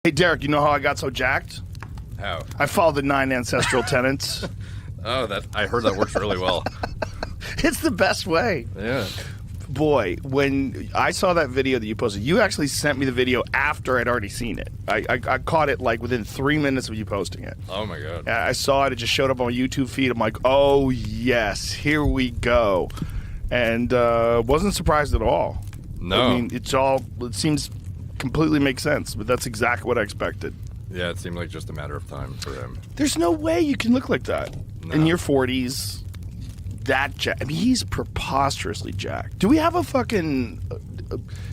Hey, Derek, you know how I got so jacked? How? I followed the 9 ancestral tenets. Oh, I heard that works really well. It's the best way. Yeah. Boy, when I saw that video that you posted, you actually sent me the video after I'd already seen it. I caught it like within 3 minutes of you posting it. Oh, my God. I saw it. It just showed up on my YouTube feed. I'm like, oh, yes, here we go. And wasn't surprised at all. No. I mean, it seems completely makes sense, but that's exactly what I expected. Yeah, it seemed like just a matter of time for him. There's no way you can look like that in your 40s. That jacked. I mean, he's preposterously jacked. Do we have a fucking...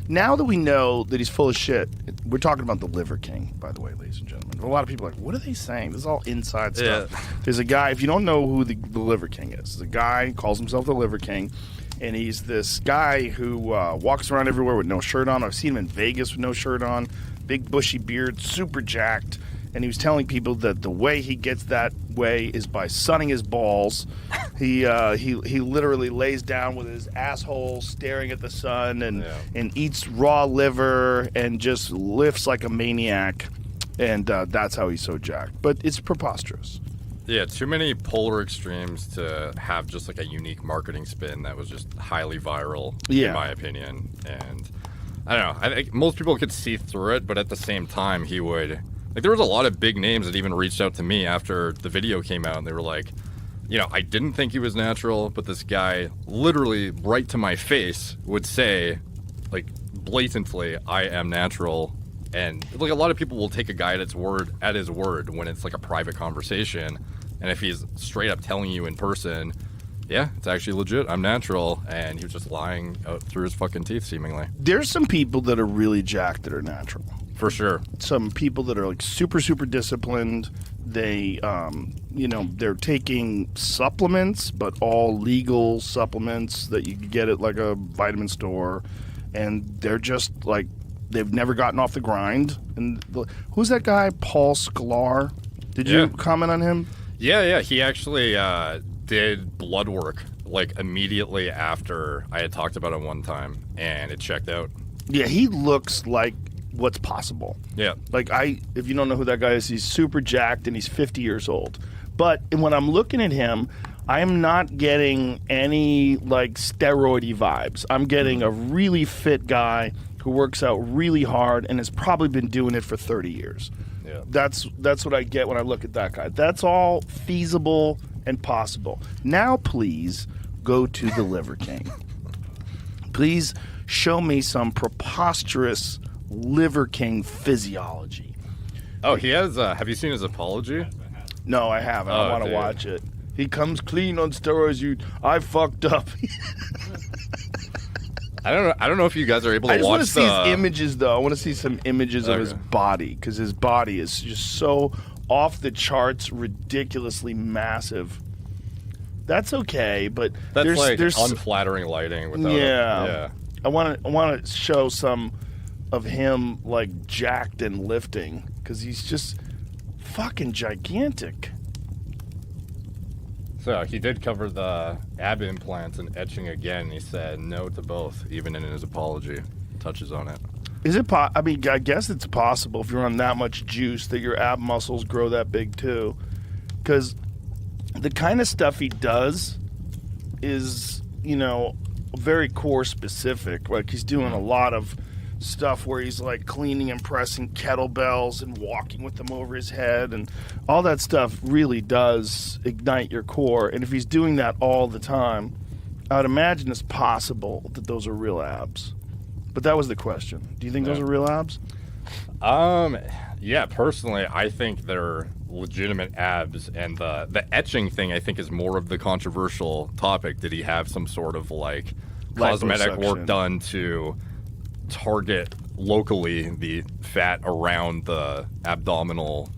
now that we know that he's full of shit, we're talking about the Liver King, by the way, ladies and gentlemen. A lot of people are like, what are they saying? This is all inside stuff. Yeah. There's a guy, if you don't know who the Liver King is, the guy calls himself the Liver King, and he's this guy who walks around everywhere with no shirt on. I've seen him in Vegas with no shirt on, big bushy beard, super jacked. And he was telling people that the way he gets that way is by sunning his balls. He literally lays down with his asshole staring at the sun and eats raw liver and just lifts like a maniac. And that's how he's so jacked. But it's preposterous. Yeah, too many polar extremes to have just like a unique marketing spin that was just highly viral, in my opinion. And I don't know. I think most people could see through it, but at the same time, he would... Like, there was a lot of big names that even reached out to me after the video came out, and they were like, you know, I didn't think he was natural, but this guy literally right to my face would say, like, blatantly, I am natural. And, like, a lot of people will take a guy at his word when it's, like, a private conversation. And if he's straight up telling you in person, yeah, it's actually legit, I'm natural, and he was just lying out through his fucking teeth, seemingly. There's some people that are really jacked that are natural. For sure. Some people that are like super, super disciplined. They, they're taking supplements, but all legal supplements that you can get at like a vitamin store. And they're just like, they've never gotten off the grind. And who's that guy? Paul Sklar? Did you comment on him? Yeah. He actually did blood work like immediately after I had talked about it one time, and it checked out. Yeah, he looks like what's possible. Yeah. Like, if you don't know who that guy is, he's super jacked and he's 50 years old. But when I'm looking at him, I am not getting any like steroidy vibes. I'm getting a really fit guy who works out really hard and has probably been doing it for 30 years. Yeah. That's what I get when I look at that guy. That's all feasible and possible. Now please go to the Liver King. Please show me some preposterous Liver King physiology. Oh, he has. Have you seen his apology? No, I haven't. I want to watch it. He comes clean on steroids. I fucked up. I don't know if you guys are able to watch. I just want to see his images, though. I want to see some images of his body, because his body is just so off the charts, ridiculously massive. That's okay, but there's unflattering lighting. Without yeah. I want to show some of him like jacked and lifting, because he's just fucking gigantic. So he did cover the ab implants and etching again. He said no to both, even in his apology. Touches on it. Is it I mean, I guess it's possible if you're on that much juice that your ab muscles grow that big too, because the kind of stuff he does is, very core specific. Like, he's doing a lot of stuff where he's like cleaning and pressing kettlebells and walking with them over his head, and all that stuff really does ignite your core. And if he's doing that all the time, I would imagine it's possible that those are real abs. But that was the question. Do you think those are real abs? Yeah, personally, I think they're legitimate abs, and the etching thing I think is more of the controversial topic. Did he have some sort of like cosmetic work done to target locally the fat around the abdominal,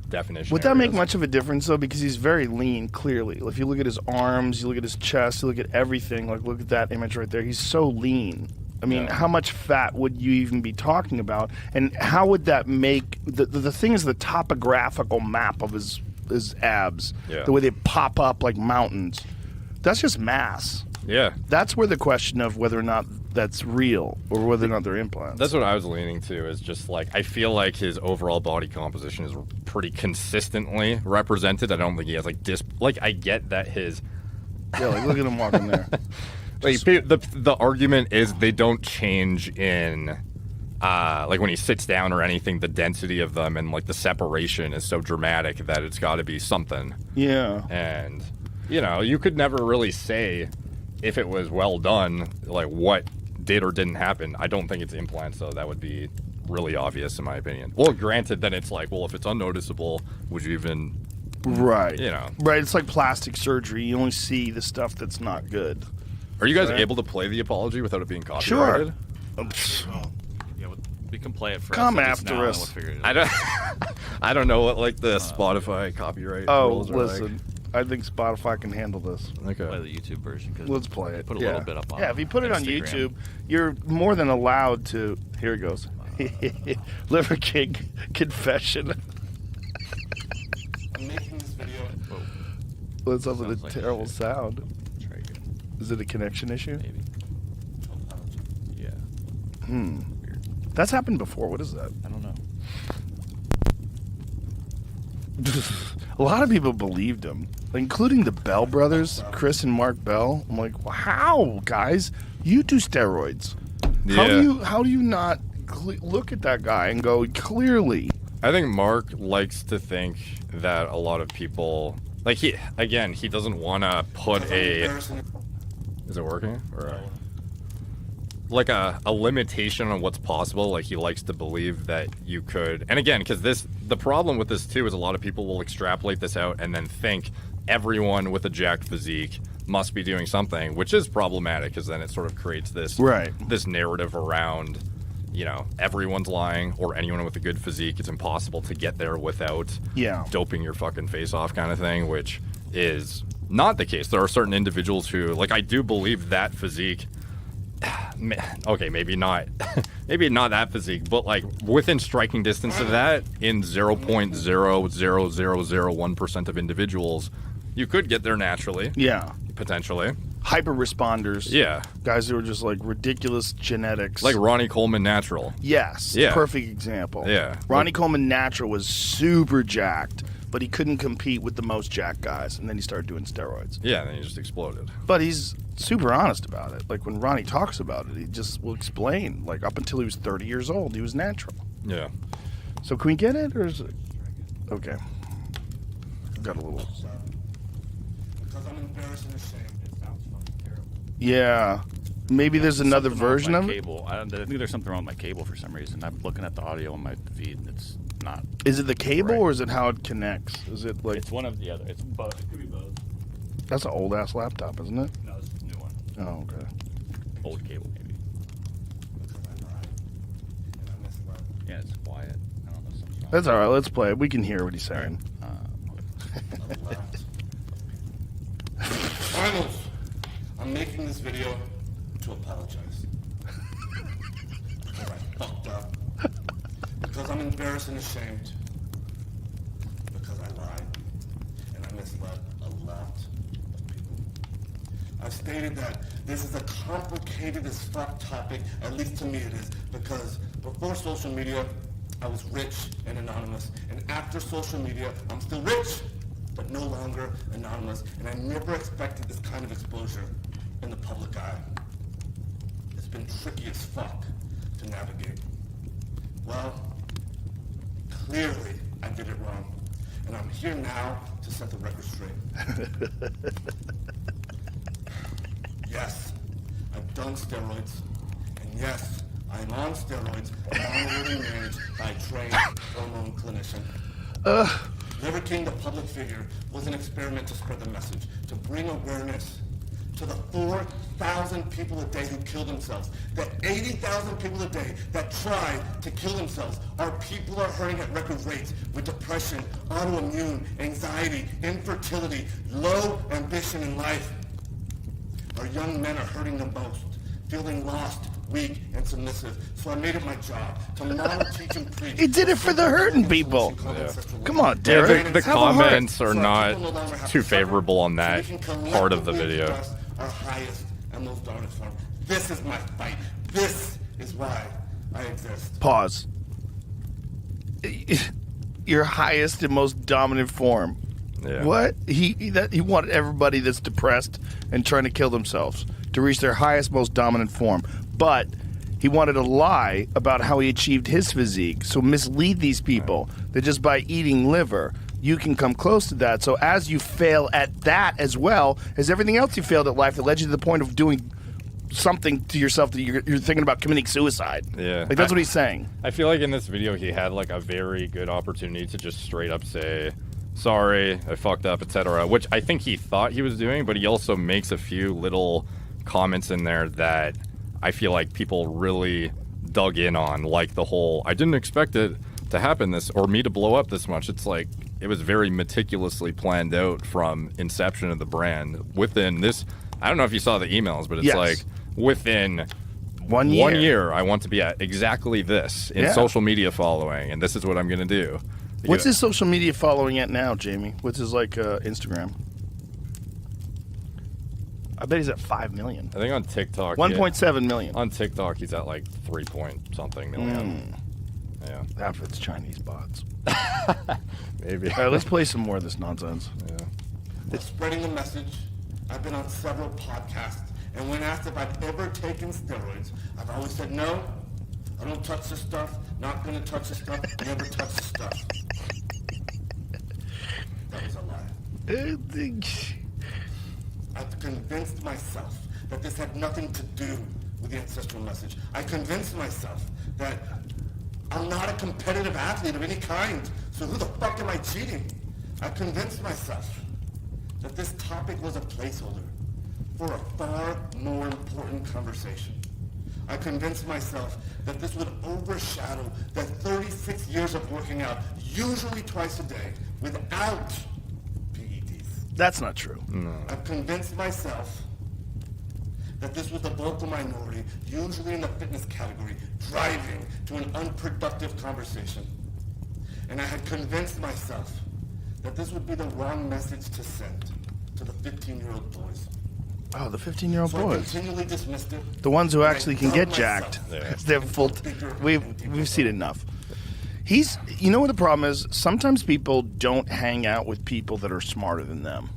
definition? Would that make much of a difference, though? Because he's very lean, clearly. If you look at his arms, you look at his chest, you look at everything, like look at that image right there. He's so lean. I mean, how much fat would you even be talking about? And how would that make... The thing is the topographical map of his abs, the way they pop up like mountains. That's just mass. Yeah. That's where the question of whether or not that's real or whether or not they're implants. That's what I was leaning to, is just like, I feel like his overall body composition is pretty consistently represented. I don't think he has like I get that his yeah, like look at him walking there. Like, the argument is they don't change in like when he sits down or anything, the density of them and like the separation is so dramatic that it's got to be something. Yeah. And you know, you could never really say if it was well done, like what did or didn't happen. I don't think it's implants, though. That would be really obvious in my opinion. Well, granted, then it's like, well, if it's unnoticeable, would you even... Right. You know. Right, it's like plastic surgery. You only see the stuff that's not good. Are you guys able to play the apology without it being copyrighted? Sure. Yeah, we can play it for Come us after now, us. We'll figure it I out. don't. I don't know what like the Spotify copyright Oh, rules are listen. like. I think Spotify can handle this. Okay. Play the YouTube version. Cause Let's play it. Put a little bit up on. Yeah, if you put it on Instagram. YouTube, you're more than allowed to. Here it goes. Liver King confession. I'm making this video. Whoa, What's up with Sounds the like terrible shit. sound? try again. Is it a connection issue? Maybe. Yeah. Weird. That's happened before. What is that? I don't know. A lot of people believed him, including the Bell brothers, Chris and Mark Bell. I'm like, how, guys? You do steroids. Yeah. How do you not look at that guy and go, clearly? I think Mark likes to think that a lot of people like he doesn't want to put a. Is it working or? Like a limitation on what's possible. Like he likes to believe that you could, and again, because the problem with this too is a lot of people will extrapolate this out and then think everyone with a jacked physique must be doing something, which is problematic because then it sort of creates this this narrative around, you know, everyone's lying or anyone with a good physique, it's impossible to get there without doping your fucking face off kind of thing, which is not the case. There are certain individuals who, like, I do believe that physique. Okay, maybe not that physique, but like within striking distance of that, in 0.00001% of individuals, you could get there naturally. Yeah. Potentially. Hyper responders. Yeah. Guys who are just like ridiculous genetics. Like Ronnie Coleman natural. Yes. Yeah. Perfect example. Yeah. Ronnie Coleman natural was super jacked, but he couldn't compete with the most jacked guys, and then he started doing steroids. Yeah, and then he just exploded. But he's super honest about it. Like when Ronnie talks about it, he just will explain. Like up until he was 30 years old, he was natural. Yeah. So can we get it, or is it okay? Got a little. Because I'm embarrassed and ashamed. It sounds fucking terrible. Yeah. Maybe there's another Something wrong with version my of it. cable. I think there's something wrong with my cable for some reason. I'm looking at the audio on my feed and it's not. Is it the cable Right. or is it how it connects? Is it like It's one of the other. It's both. It could be both. that's an old ass laptop, isn't it? No, it's a new one. Oh, okay. Old cable maybe. Because I lied. And I misled. Yeah, it's quiet. I don't know. Something's wrong. That's all right. Let's play it. We can hear what he's saying. I lied. Finals. I'm making this video to apologize. Because I fucked up. Because I'm embarrassed and ashamed. Because I lied. And I misled a lot of people. I've stated that this is a complicated as fuck topic, at least to me it is, because before social media, I was rich and anonymous. And after social media, I'm still rich, but no longer anonymous. And I never expected this kind of exposure in the public eye. It's been tricky as fuck to navigate. Well, clearly I did it wrong. And I'm here now to set the record straight. Yes, I've done steroids. And yes, I'm on steroids, monitored and managed by a trained hormone clinician. Liver King, the public figure, was an experiment to spread the message, to bring awareness to the 4,000 people a day who kill themselves. The 80,000 people a day that try to kill themselves. Our people are hurting at record rates with depression, autoimmune, anxiety, infertility, low ambition in life. Our young men are hurting the most, feeling lost, weak, and submissive. So I made it my job to model, teach, and preach. He did it for the hurting people. Come on, Yeah, Derek. the Have a heart. comments are not too favorable on that part of the video. Our highest and most honest form. This is my fight. This is why I exist. Pause. Your highest and most dominant form. Yeah. What? He wanted everybody that's depressed and trying to kill themselves to reach their highest, most dominant form. But he wanted to lie about how he achieved his physique, so mislead these people that just by eating liver, you can come close to that. So as you fail at that as well as everything else you failed at life that led you to the point of doing something to yourself that you're thinking about committing suicide. Yeah. Like, that's what he's saying. I feel like in this video he had like a very good opportunity to just straight up say, sorry, I fucked up, etc., which I think he thought he was doing, but he also makes a few little comments in there that I feel like people really dug in on, like the whole, I didn't expect it to happen this, or me to blow up this much. It's like, it was very meticulously planned out from inception of the brand. Within this, I don't know if you saw the emails, but it's like, within 1 year. 1 year, I want to be at exactly this in social media following, and this is what I'm going to do. What's his social media following at now, Jamie? What's his, like, Instagram? I bet he's at 5 million. I think on TikTok, 1.7 million. On TikTok, he's at like 3 point something million. Yeah. Half of it's Chinese bots. Maybe. All right, let's play some more of this nonsense. Yeah. It's spreading the message. I've been on several podcasts, and when asked if I've ever taken steroids, I've always said no. I don't touch the stuff. Not gonna touch the stuff. Never touch the stuff. That was a lie. I've convinced myself that this had nothing to do with the ancestral message. I convinced myself that I'm not a competitive athlete of any kind, so who the fuck am I cheating? I convinced myself that this topic was a placeholder for a far more important conversation. I convinced myself that this would overshadow the 36 years of working out, usually twice a day, without PEDs. That's not true. No. I've convinced myself that this was the vocal minority, usually in the fitness category, driving to an unproductive conversation. And I had convinced myself that this would be the wrong message to send to the 15-year-old boys. Oh, the 15-year-old So I boys. continually dismissed it. The ones who and I actually can dubbed get jacked. myself They're full. We've seen enough. You know what the problem is? Sometimes people don't hang out with people that are smarter than them.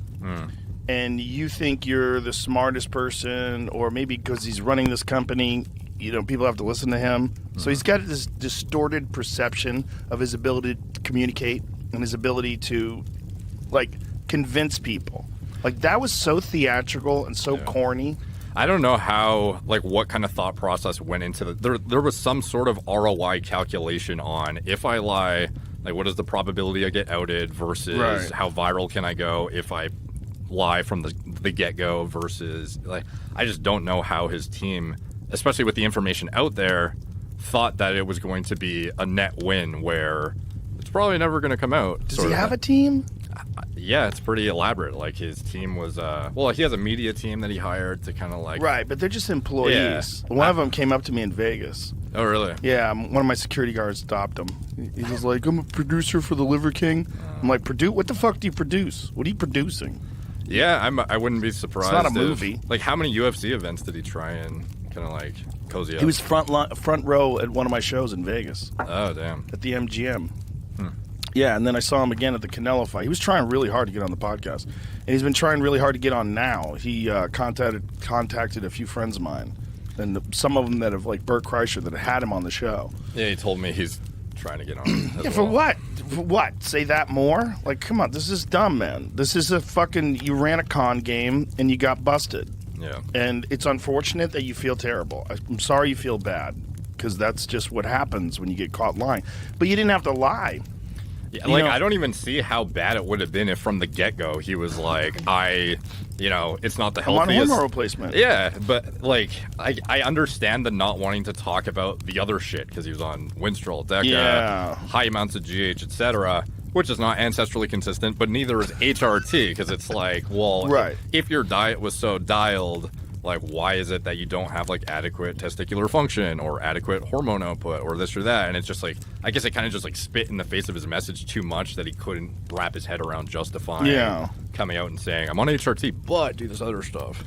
And you think you're the smartest person, or maybe because he's running this company, people have to listen to him. So he's got this distorted perception of his ability to communicate and his ability to, like, convince people. Like, that was so theatrical and so corny. I don't know how, like, what kind of thought process went into the. There was some sort of ROI calculation on, if I lie, like, what is the probability I get outed versus how viral can I go if I lie from the get-go versus, like, I just don't know how his team, especially with the information out there, thought that it was going to be a net win where it's probably never going to come out. Does he have a team? Yeah, it's pretty elaborate. Like, his team was, he has a media team that he hired to kind of like... Right, but they're just employees. Yeah. One of them came up to me in Vegas. Oh, really? Yeah, one of my security guards stopped him. He was like, I'm a producer for the Liver King. I'm like, what the fuck do you produce? What are you producing? Yeah, I wouldn't be surprised. It's not a movie. Like, how many UFC events did he try and kind of like cozy up? He was front row at one of my shows in Vegas. Oh, damn. At the MGM. Yeah, and then I saw him again at the Canelo fight. He was trying really hard to get on the podcast. And he's been trying really hard to get on now. He contacted a few friends of mine. And some of them that have, like Bert Kreischer, that had him on the show. Yeah, he told me he's trying to get on. Yeah, for what? For what? Say that more? Like, come on, this is dumb, man. This is a fucking, you ran a con game and you got busted. Yeah. And it's unfortunate that you feel terrible. I'm sorry you feel bad, because that's just what happens when you get caught lying. But you didn't have to lie. Yeah, like, I don't even see how bad it would have been if from the get-go he was like, it's not the healthiest. I'm on hormone replacement. Yeah, but, like, I understand the not wanting to talk about the other shit, because he was on Winstrol, DECA, high amounts of GH, etc., which is not ancestrally consistent, but neither is HRT, because it's like, well, if your diet was so dialed, like, why is it that you don't have, like, adequate testicular function or adequate hormone output or this or that? And it's just like, I guess it kind of just like spit in the face of his message too much that he couldn't wrap his head around justifying coming out and saying, I'm on HRT, but do this other stuff.